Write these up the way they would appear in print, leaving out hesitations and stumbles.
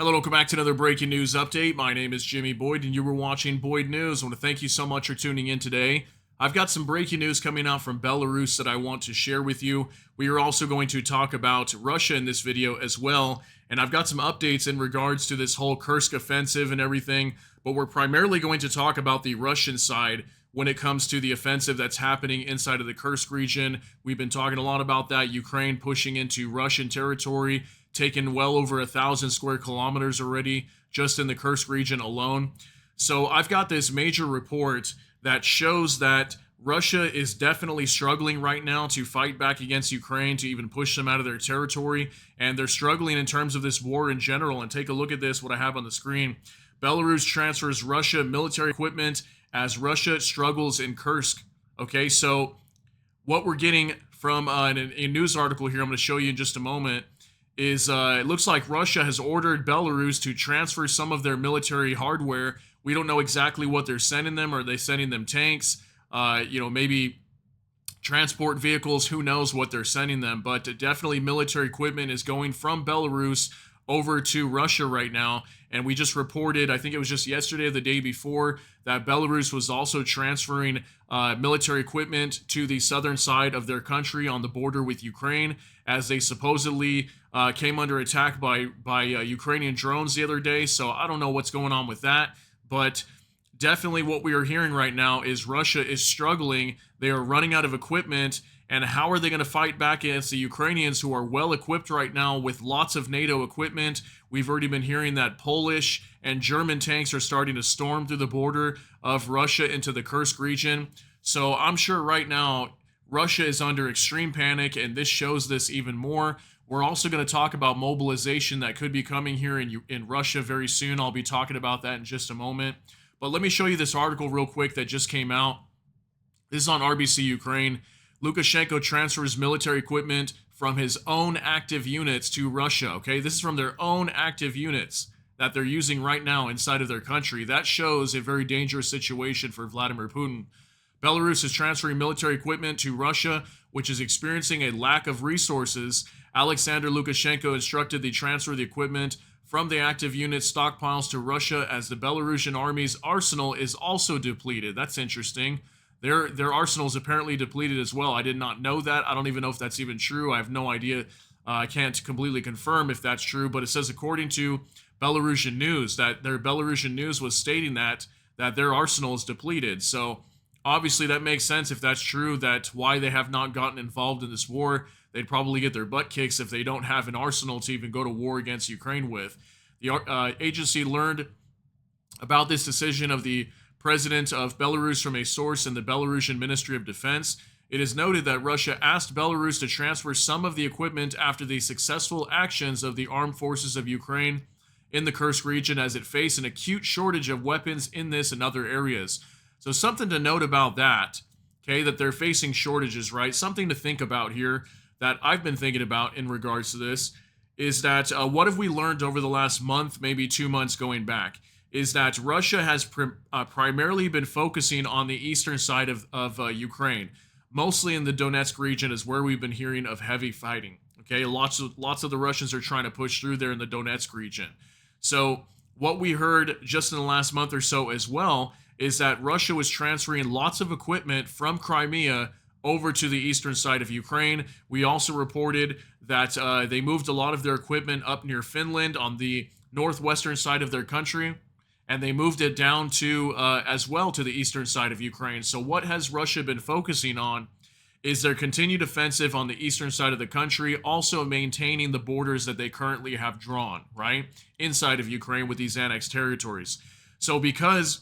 Hello, welcome back to another breaking news update. My name is Jimmy Boyd, and you were watching Boyd News. I want to thank you so much for tuning in today. I've got some breaking news coming out from Belarus that I want to share with you. We are also going to talk about Russia in this video as well, and I've got some updates in regards to this whole Kursk offensive and everything, but we're primarily going to talk about the Russian side when it comes to the offensive that's happening inside of the Kursk region. We've been talking a lot about that. Ukraine pushing into Russian territory, taken well over 1,000 square kilometers already just in the Kursk region alone. So I've got this major report that shows that Russia is definitely struggling right now to fight back against Ukraine, to even push them out of their territory, and they're struggling in terms of this war in general. And take a look at this, what I have on the screen. Belarus transfers Russia military equipment as Russia struggles in Kursk. Okay, so what we're getting from a news article here, I'm going to show you in just a moment, is it looks like Russia has ordered Belarus to transfer some of their military hardware. We don't know exactly what they're sending them. Are they sending them tanks? Maybe transport vehicles. Who knows what they're sending them? But definitely military equipment is going from Belarus over to Russia right now. And we just reported, I think it was just yesterday or the day before, that Belarus was also transferring military equipment to the southern side of their country on the border with Ukraine, as they supposedly came under attack by Ukrainian drones the other day. So I don't know what's going on with that, but definitely what we are hearing right now is Russia is struggling. They are running out of equipment. And how are they going to fight back against the Ukrainians, who are well equipped right now with lots of NATO equipment? We've already been hearing that Polish and German tanks are starting to storm through the border of Russia into the Kursk region. So I'm sure right now Russia is under extreme panic, and this shows this even more. We're also going to talk about mobilization that could be coming here in Russia very soon. I'll be talking about that in just a moment. But let me show you this article real quick that just came out. This is on RBC Ukraine. Lukashenko transfers military equipment from his own active units to Russia. Okay, this is from their own active units that they're using right now inside of their country. That shows a very dangerous situation for Vladimir Putin. Belarus is transferring military equipment to Russia, which is experiencing a lack of resources. Alexander Lukashenko instructed the transfer of the equipment from the active unit stockpiles to Russia, as the Belarusian army's arsenal is also depleted. That's interesting. Their arsenal is apparently depleted as well. I did not know that. I don't even know if that's even true. I have no idea. I can't completely confirm if that's true, but it says, according to Belarusian news, that their Belarusian news was stating that their arsenal is depleted. So obviously that makes sense if that's true, that why they have not gotten involved in this war. They'd probably get their butt kicks if they don't have an arsenal to even go to war against Ukraine with. The agency learned about this decision of the president of Belarus from a source in the Belarusian Ministry of Defense. It is noted that Russia asked Belarus to transfer some of the equipment after the successful actions of the armed forces of Ukraine in the Kursk region, as it faced an acute shortage of weapons in this and other areas. So something to note about that, okay, that they're facing shortages, right? Something to think about here that I've been thinking about in regards to this is that what have we learned over the last month, maybe 2 months going back? Is that Russia has primarily been focusing on the eastern side of Ukraine. Mostly in the Donetsk region is where we've been hearing of heavy fighting. Okay, lots of the Russians are trying to push through there in the Donetsk region. So what we heard just in the last month or so as well is that Russia was transferring lots of equipment from Crimea over to the eastern side of Ukraine. We also reported that they moved a lot of their equipment up near Finland on the northwestern side of their country, and they moved it down to as well to the eastern side of Ukraine. So what has Russia been focusing on is their continued offensive on the eastern side of the country, also maintaining the borders that they currently have drawn, right, inside of Ukraine with these annexed territories. So because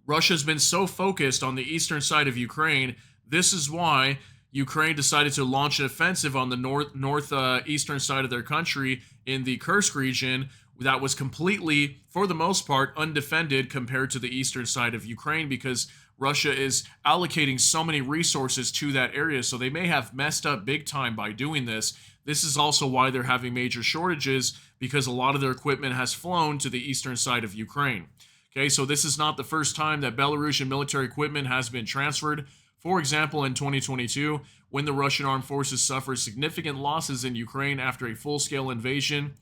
Russia's been so focused on the eastern side of Ukraine, this is why Ukraine decided to launch an offensive on the northeastern side of their country in the Kursk region, that was completely, for the most part, undefended compared to the eastern side of Ukraine, because Russia is allocating so many resources to that area. So they may have messed up big time by doing this. This is also why they're having major shortages, because a lot of their equipment has flown to the eastern side of Ukraine. Okay, so this is not the first time that Belarusian military equipment has been transferred. For example, in 2022, when the Russian armed forces suffered significant losses in Ukraine after a full-scale invasion,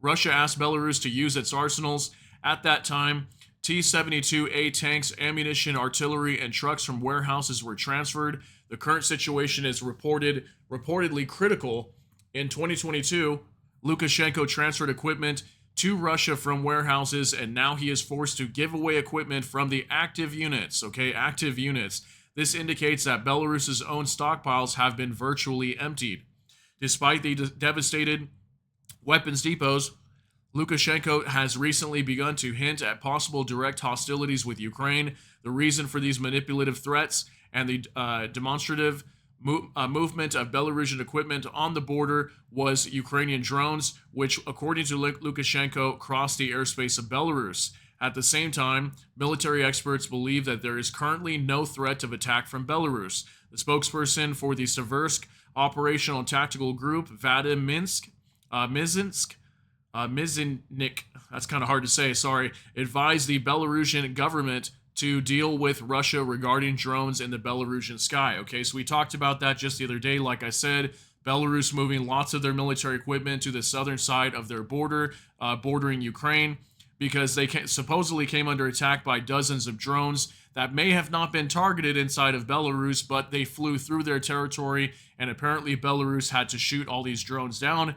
Russia asked Belarus to use its arsenals. At that time, T-72A tanks, ammunition, artillery, and trucks from warehouses were transferred. The current situation is reportedly critical. In 2022, Lukashenko transferred equipment to Russia from warehouses, and now he is forced to give away equipment from the active units. Okay, active units. This indicates that Belarus's own stockpiles have been virtually emptied. Despite the devastated weapons depots, Lukashenko has recently begun to hint at possible direct hostilities with Ukraine. The reason for these manipulative threats and the demonstrative movement of Belarusian equipment on the border was Ukrainian drones, which, according to Lukashenko, crossed the airspace of Belarus. At the same time, military experts believe that there is currently no threat of attack from Belarus. The spokesperson for the Seversk Operational and Tactical Group, Vadim Miznik, that's kind of hard to say, sorry, advised the Belarusian government to deal with Russia regarding drones in the Belarusian sky. Okay, so we talked about that just the other day. Like I said, Belarus moving lots of their military equipment to the southern side of their border, bordering Ukraine, because they supposedly came under attack by dozens of drones that may have not been targeted inside of Belarus, but they flew through their territory, and apparently Belarus had to shoot all these drones down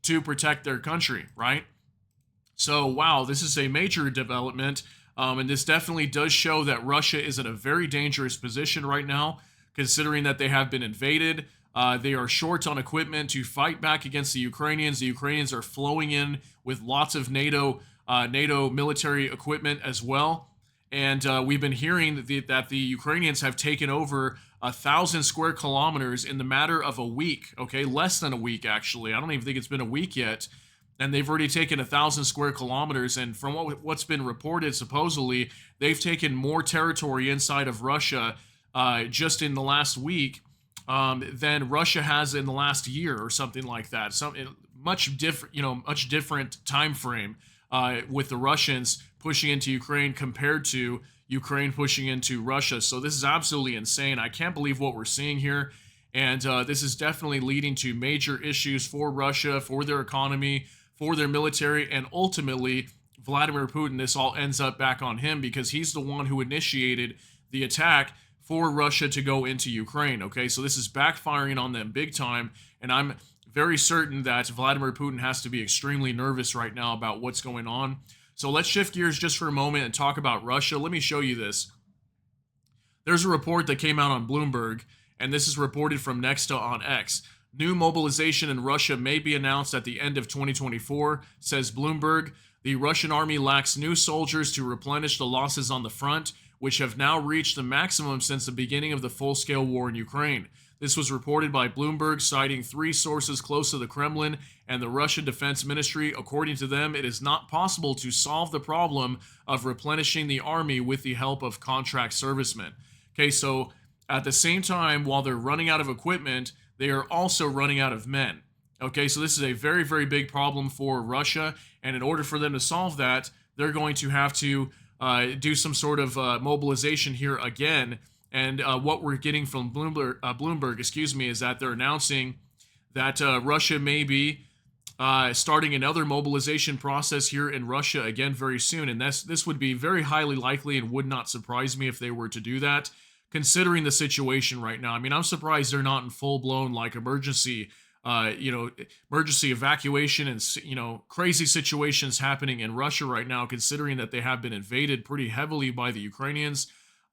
to protect their country, right? So, wow, this is a major development, and this definitely does show that Russia is in a very dangerous position right now, considering that they have been invaded. They are short on equipment to fight back against the Ukrainians. The Ukrainians are flowing in with lots of NATO military equipment as well. And we've been hearing that the Ukrainians have taken over 1,000 square kilometers in the matter of a week. Okay, less than a week, actually. I don't even think it's been a week yet. And they've already taken 1,000 square kilometers. And from what's been reported, supposedly, they've taken more territory inside of Russia just in the last week than Russia has in the last year or something like that. Much different time frame with the Russians pushing into Ukraine compared to Ukraine pushing into Russia. So this is absolutely insane. I can't believe what we're seeing here. And this is definitely leading to major issues for Russia, for their economy, for their military, and ultimately Vladimir Putin. This all ends up back on him because he's the one who initiated the attack for Russia to go into Ukraine. Okay, so this is backfiring on them big time. And I'm very certain that Vladimir Putin has to be extremely nervous right now about what's going on. So let's shift gears just for a moment and talk about Russia. Let me show you this. There's a report that came out on Bloomberg, and this is reported from Nexta on X. New mobilization in Russia may be announced at the end of 2024, says Bloomberg. The Russian army lacks new soldiers to replenish the losses on the front, which have now reached the maximum since the beginning of the full-scale war in Ukraine. This was reported by Bloomberg, citing 3 sources close to the Kremlin and the Russian Defense Ministry. According to them, it is not possible to solve the problem of replenishing the army with the help of contract servicemen. Okay, so at the same time, while they're running out of equipment, they are also running out of men. Okay, so this is a very, very big problem for Russia, and in order for them to solve that, they're going to have to do some sort of mobilization here again. And what we're getting from Bloomberg, is that they're announcing that Russia may be starting another mobilization process here in Russia again very soon. And this would be very highly likely and would not surprise me if they were to do that, considering the situation right now. I mean, I'm surprised they're not in full-blown like emergency evacuation and, crazy situations happening in Russia right now, considering that they have been invaded pretty heavily by the Ukrainians.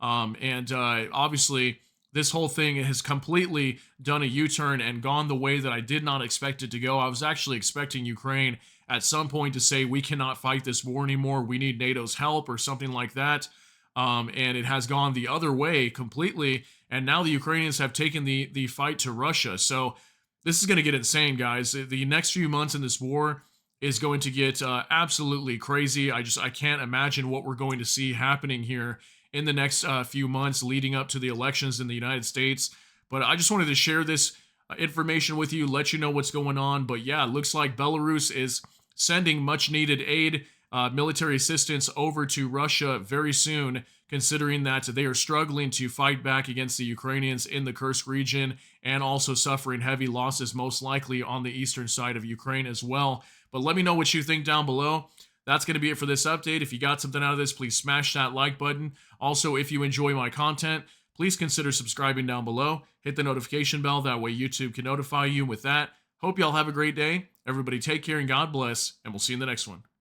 Obviously, this whole thing has completely done a U-turn and gone the way that I did not expect it to go. I was actually expecting Ukraine at some point to say, we cannot fight this war anymore. We need NATO's help or something like that. And it has gone the other way completely. And now the Ukrainians have taken the fight to Russia. So this is going to get insane, guys. The next few months in this war is going to get absolutely crazy. I can't imagine what we're going to see happening here in the next few months leading up to the elections in the United States. But I just wanted to share this information with you, let you know what's going on. But yeah, it looks like Belarus is sending much needed aid, military assistance over to Russia very soon, considering that they are struggling to fight back against the Ukrainians in the Kursk region and also suffering heavy losses, most likely on the eastern side of Ukraine as well. But let me know what you think down below. That's going to be it for this update. If you got something out of this, please smash that like button. Also, if you enjoy my content, please consider subscribing down below. Hit the notification bell. That way YouTube can notify you. With that, hope y'all have a great day. Everybody take care and God bless, and we'll see you in the next one.